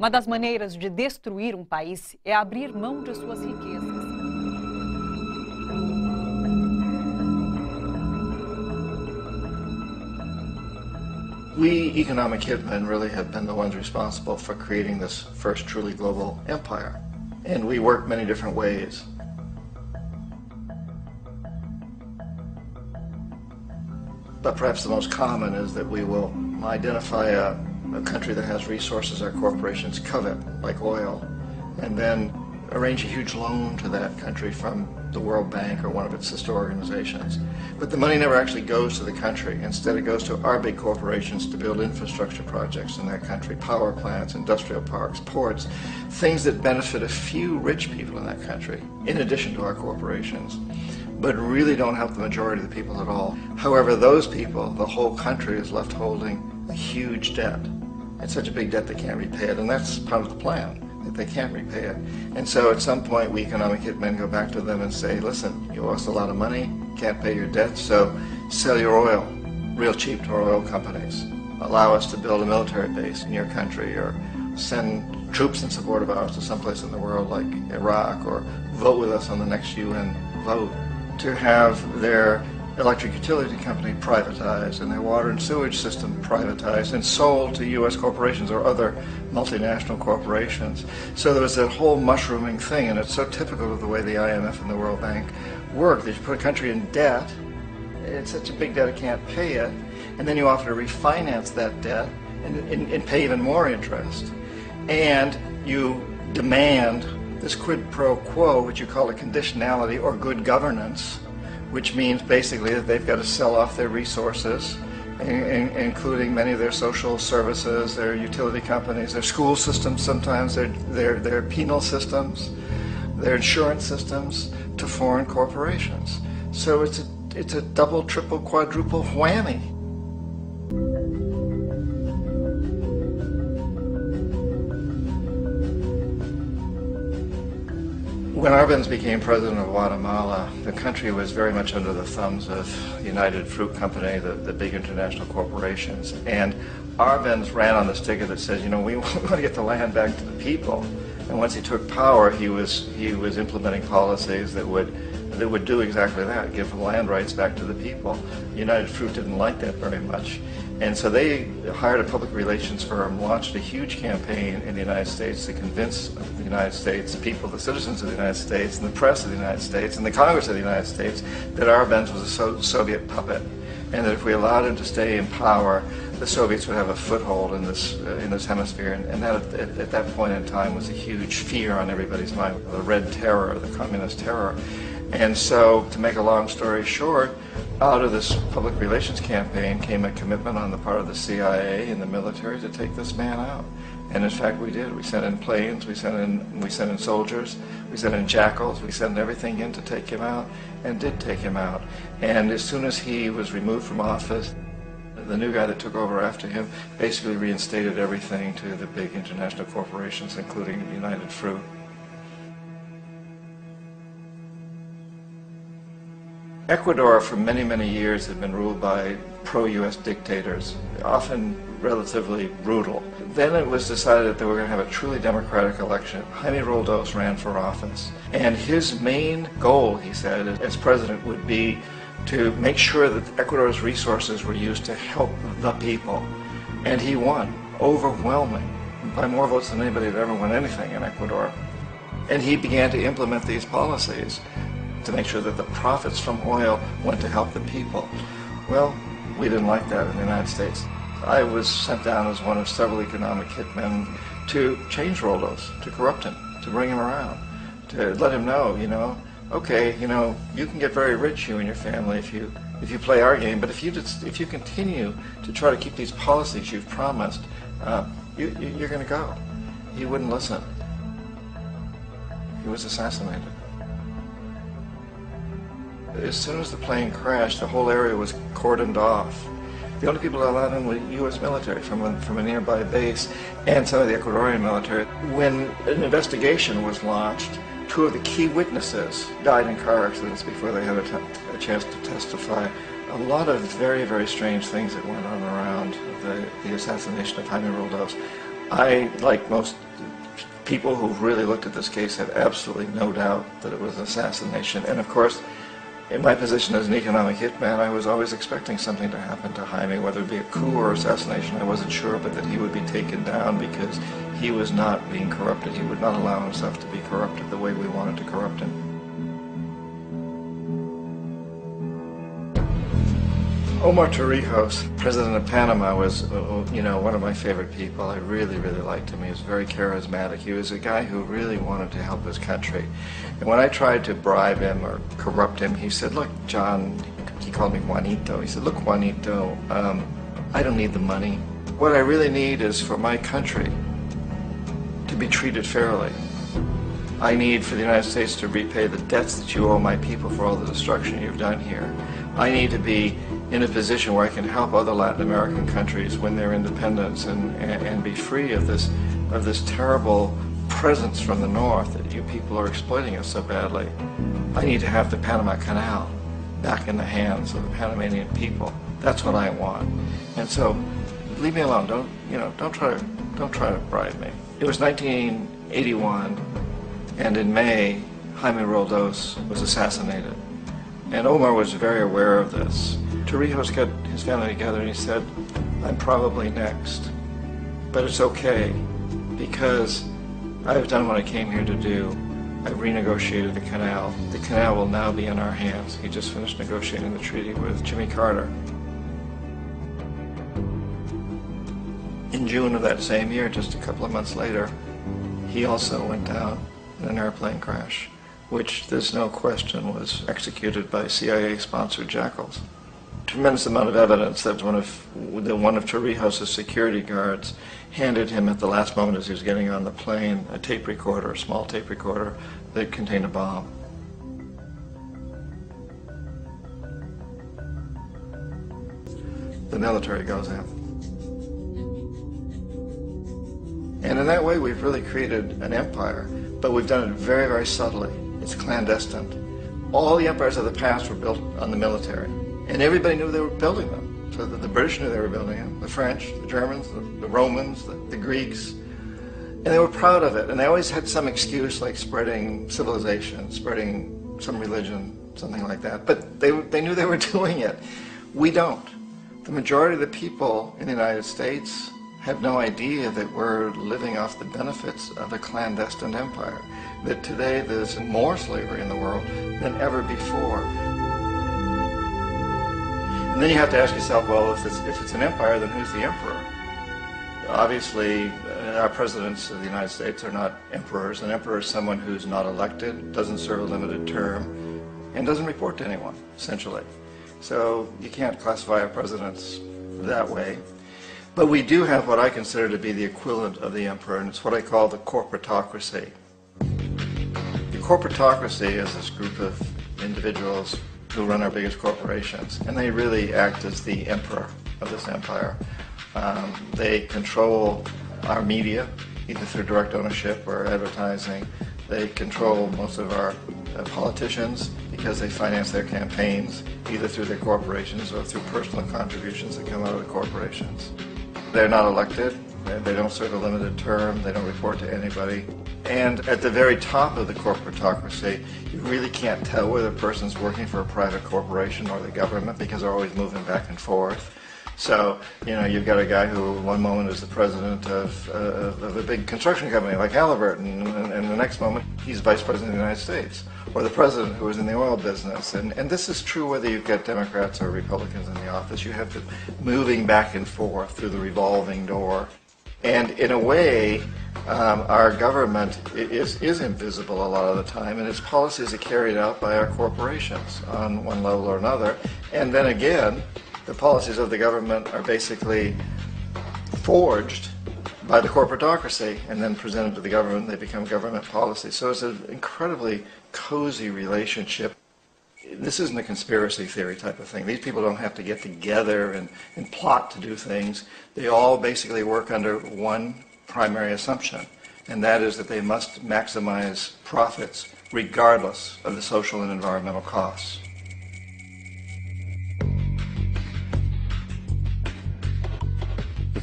Uma das maneiras de destruir um país é abrir mão de suas riquezas. We economic hitmen really have been the ones responsible for creating this first truly global empire. And we work many different ways. But perhaps the most common is that we will identify a country that has resources our corporations covet, like oil, and then arrange a huge loan to that country from the World Bank or one of its sister organizations. But the money never actually goes to the country. Instead, it goes to our big corporations to build infrastructure projects in that country, power plants, industrial parks, ports, things that benefit a few rich people in that country, in addition to our corporations, but really don't help the majority of the people at all. However, those people, the whole country is left holding a huge debt. It's such a big debt they can't repay it, and that's part of the plan, that they can't repay it. And so at some point we economic hitmen go back to them and say, listen, you owe us a lot of money, can't pay your debt, so sell your oil real cheap to our oil companies. Allow us to build a military base in your country, or send troops in support of ours to someplace in the world like Iraq, or vote with us on the next UN vote. To have their electric utility company privatized and their water and sewage system privatized and sold to U.S. corporations or other multinational corporations. So there was that whole mushrooming thing, and it's so typical of the way the IMF and the World Bank work, that you put a country in debt, it's such a big debt it can't pay it, and then you offer to refinance that debt and pay even more interest. And you demand this quid pro quo, which you call a conditionality or good governance, which means basically that they've got to sell off their resources, including many of their social services, their utility companies, their school systems sometimes, their penal systems, their insurance systems, to foreign corporations. So it's a double, triple, quadruple whammy. When Arbenz became president of Guatemala, the country was very much under the thumbs of United Fruit Company, the big international corporations. And Arbenz ran on this ticket that says, you know, we want to get the land back to the people. And once he took power, he was implementing policies that would do exactly that, give the land rights back to the people. United Fruit didn't like that very much. And so they hired a public relations firm, launched a huge campaign in the United States to convince the United States people, the citizens of the United States, and the press of the United States, and the Congress of the United States, that Arbenz was a Soviet puppet, and that if we allowed him to stay in power, the Soviets would have a foothold in this hemisphere. And that, at that point in time, was a huge fear on everybody's mind, the Red Terror, the Communist terror. And so, to make a long story short, out of this public relations campaign came a commitment on the part of the CIA and the military to take this man out. And in fact, we did. We sent in planes, we sent in soldiers, we sent in jackals, we sent everything in to take him out, and did take him out. And as soon as he was removed from office, the new guy that took over after him basically reinstated everything to the big international corporations, including United Fruit. Ecuador for many, many years had been ruled by pro-U.S. dictators, often relatively brutal. Then it was decided that they were going to have a truly democratic election. Jaime Roldos ran for office, and his main goal, he said, as president would be to make sure that Ecuador's resources were used to help the people. And he won, overwhelming, by more votes than anybody had ever won anything in Ecuador. And he began to implement these policies to make sure that the profits from oil went to help the people. Well, we didn't like that in the United States. I was sent down as one of several economic hitmen to change Roldos, to corrupt him, to bring him around, to let him know, you know, okay, you know, you can get very rich, you and your family, if you play our game, but if you continue to try to keep these policies you've promised, you're going to go. He wouldn't listen. He was assassinated. As soon as the plane crashed, the whole area was cordoned off. The only people allowed in were U.S. military from a nearby base and some of the Ecuadorian military. When an investigation was launched, two of the key witnesses died in car accidents before they had a chance to testify. A lot of very, very strange things that went on around the assassination of Jaime Roldos. I, like most people who've really looked at this case, have absolutely no doubt that it was an assassination. And of course, in my position as an economic hitman, I was always expecting something to happen to Jaime, whether it be a coup or assassination, I wasn't sure, but that he would be taken down because he was not being corrupted. He would not allow himself to be corrupted the way we wanted to corrupt him. Omar Torrijos, president of Panama, was, one of my favorite people. I really, really liked him. He was very charismatic. He was a guy who really wanted to help his country. And when I tried to bribe him or corrupt him, he said, look, John, he called me Juanito. He said, look, Juanito, I don't need the money. What I really need is for my country to be treated fairly. I need for the United States to repay the debts that you owe my people for all the destruction you've done here. I need to be in a position where I can help other Latin American countries win their independence and be free of this terrible presence from the north that you people are exploiting us so badly. I need to have the Panama Canal back in the hands of the Panamanian people. That's what I want. And so, leave me alone. Don't try to bribe me. It was 1981, and in May, Jaime Roldos was assassinated. And Omar was very aware of this. Torrijos got his family together and he said, I'm probably next, but it's okay because I've done what I came here to do. I've renegotiated the canal. The canal will now be in our hands. He just finished negotiating the treaty with Jimmy Carter. In June of that same year, just a couple of months later, he also went down in an airplane crash, which there's no question was executed by CIA-sponsored jackals. Tremendous amount of evidence that one of Torrijos' security guards handed him at the last moment as he was getting on the plane a tape recorder, a small tape recorder that contained a bomb. The military goes in. And in that way we've really created an empire, but we've done it very, very subtly. It's clandestine. All the empires of the past were built on the military. And everybody knew they were building them. So the British knew they were building them, the French, the Germans, the Romans, the Greeks. And they were proud of it. And they always had some excuse like spreading civilization, spreading some religion, something like that. But they knew they were doing it. We don't. The majority of the people in the United States have no idea that we're living off the benefits of a clandestine empire. That today there's more slavery in the world than ever before. And then you have to ask yourself, well, if it's an empire, then who's the emperor? Obviously, our presidents of the United States are not emperors. An emperor is someone who's not elected, doesn't serve a limited term, and doesn't report to anyone, essentially. So you can't classify our presidents that way. But we do have what I consider to be the equivalent of the emperor, and it's what I call the corporatocracy. The corporatocracy is this group of individuals who run our biggest corporations, and they really act as the emperor of this empire. They control our media, either through direct ownership or advertising. They control most of our politicians because they finance their campaigns, either through their corporations or through personal contributions that come out of the corporations. They're not elected, they don't serve a limited term, they don't report to anybody. And at the very top of the corporatocracy, you really can't tell whether a person's working for a private corporation or the government because they're always moving back and forth. So, you've got a guy who one moment is the president of a big construction company like Halliburton, and the next moment he's vice president of the United States, or the president who is in the oil business. And this is true whether you've got Democrats or Republicans in the office. You have to moving back and forth through the revolving door. And in a way, our government is invisible a lot of the time, and its policies are carried out by our corporations on one level or another. And then again, the policies of the government are basically forged by the corporatocracy and then presented to the government. They become government policy. So it's an incredibly cozy relationship. This isn't a conspiracy theory type of thing. These people don't have to get together and plot to do things. They all basically work under one primary assumption, and that is that they must maximize profits regardless of the social and environmental costs.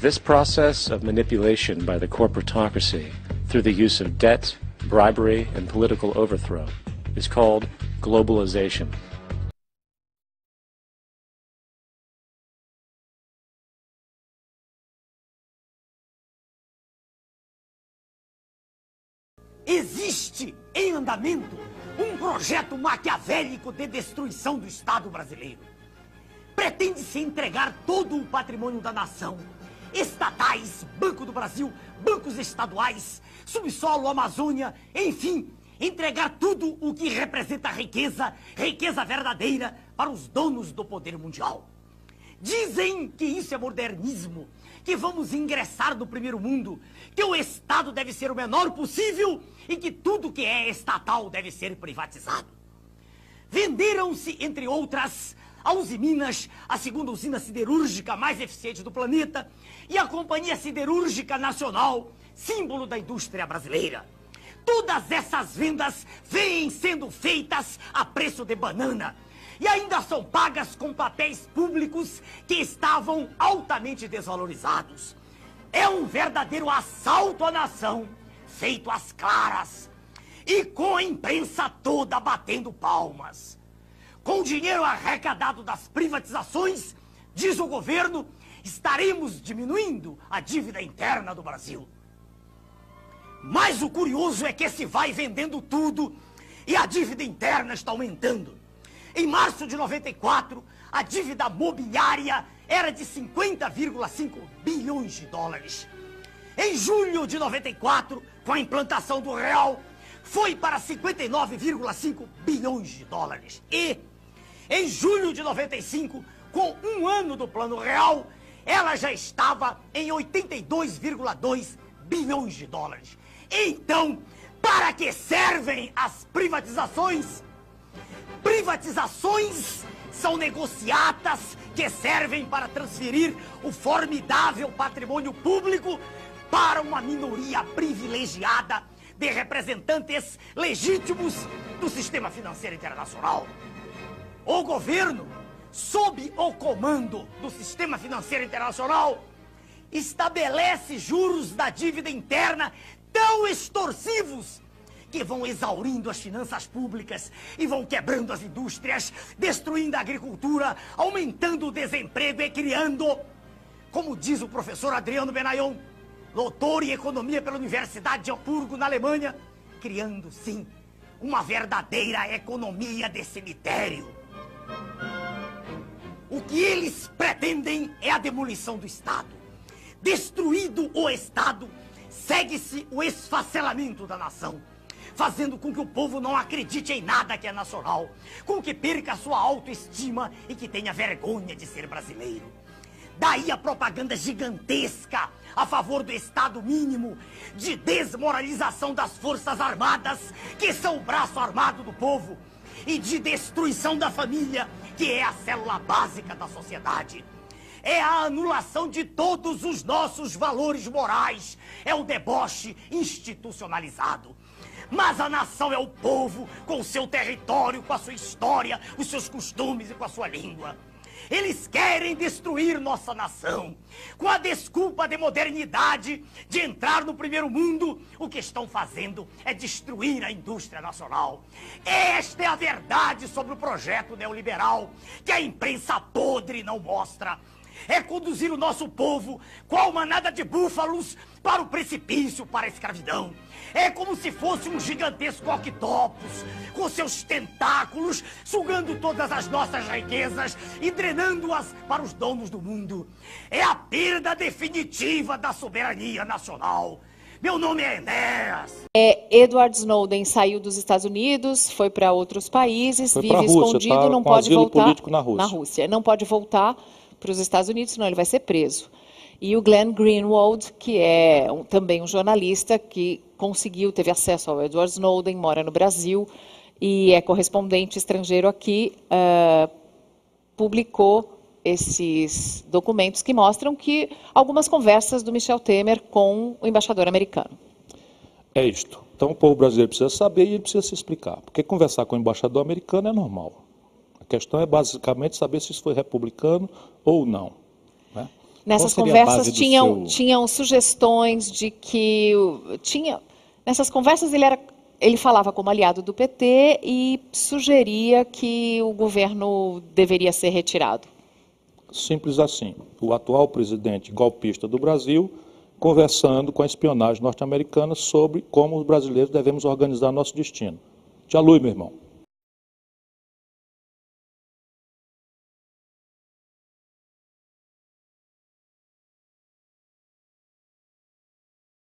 This process of manipulation by the corporatocracy through the use of debt, bribery, and political overthrow is called globalization. Existe em andamento um projeto maquiavélico de destruição do Estado brasileiro. Pretende-se entregar todo o patrimônio da nação, estatais, Banco do Brasil, bancos estaduais, subsolo, Amazônia, enfim, entregar tudo o que representa riqueza, riqueza verdadeira, para os donos do poder mundial. Dizem que isso é modernismo, que vamos ingressar no primeiro mundo, que o Estado deve ser o menor possível e que tudo que é estatal deve ser privatizado. Venderam-se, entre outras, a Uzi Minas, a segunda usina siderúrgica mais eficiente do planeta, e a Companhia Siderúrgica Nacional, símbolo da indústria brasileira. Todas essas vendas vêm sendo feitas a preço de banana e ainda são pagas com papéis públicos que estavam altamente desvalorizados. É um verdadeiro assalto à nação, feito às claras, e com a imprensa toda batendo palmas. Com o dinheiro arrecadado das privatizações, diz o governo, estaremos diminuindo a dívida interna do Brasil. Mas o curioso é que se vai vendendo tudo e a dívida interna está aumentando. Em março de 94, a dívida mobiliária era de 50,5 bilhões de dólares. Em julho de 94, com a implantação do real, foi para 59,5 bilhões de dólares. E, em julho de 95, com um ano do plano real, ela já estava em 82,2 bilhões de dólares. Então, para que servem as privatizações? Privatizações são negociatas que servem para transferir o formidável patrimônio público para uma minoria privilegiada de representantes legítimos do sistema financeiro internacional. O governo, sob o comando do sistema financeiro internacional, estabelece juros da dívida interna tão extorsivos que vão exaurindo as finanças públicas e vão quebrando as indústrias, destruindo a agricultura, aumentando o desemprego e criando, como diz o professor Adriano Benayon, doutor em economia pela Universidade de Hamburgo, na Alemanha, criando, sim, uma verdadeira economia de cemitério. O que eles pretendem é a demolição do Estado. Destruído o Estado, segue-se o esfacelamento da nação, fazendo com que o povo não acredite em nada que é nacional, com que perca a sua autoestima e que tenha vergonha de ser brasileiro. Daí a propaganda gigantesca a favor do Estado mínimo, de desmoralização das Forças Armadas, que são o braço armado do povo, e de destruição da família, que é a célula básica da sociedade. É a anulação de todos os nossos valores morais, é o deboche institucionalizado. Mas a nação é o povo, com o seu território, com a sua história, os seus costumes e com a sua língua. Eles querem destruir nossa nação. Com a desculpa de modernidade, de entrar no primeiro mundo, o que estão fazendo é destruir a indústria nacional. Esta é a verdade sobre o projeto neoliberal, que a imprensa podre não mostra. É conduzir o nosso povo, qual manada de búfalos, para o precipício, para a escravidão. É como se fosse um gigantesco octopus, com seus tentáculos, sugando todas as nossas riquezas e drenando-as para os donos do mundo. É a perda definitiva da soberania nacional. Meu nome é Enéas. Edward Snowden saiu dos Estados Unidos, foi para outros países, foi vive Rússia, escondido, tá não com pode asilo voltar político na Rússia. Não pode voltar para os Estados Unidos, senão ele vai ser preso. E o Glenn Greenwald, que é também um jornalista que teve acesso ao Edward Snowden, mora no Brasil e é correspondente estrangeiro aqui, publicou esses documentos que mostram que algumas conversas do Michel Temer com o embaixador americano. É isto. Então o povo brasileiro precisa saber e ele precisa se explicar. Porque conversar com o embaixador americano é normal. A questão é basicamente saber se isso foi republicano ou não, né? Nessas Qual seria a conversas base do tinham sugestões de que... Nessas conversas ele falava como aliado do PT e sugeria que o governo deveria ser retirado. Simples assim. O atual presidente golpista do Brasil conversando com a espionagem norte-americana sobre como os brasileiros devemos organizar nosso destino. Te alui, meu irmão.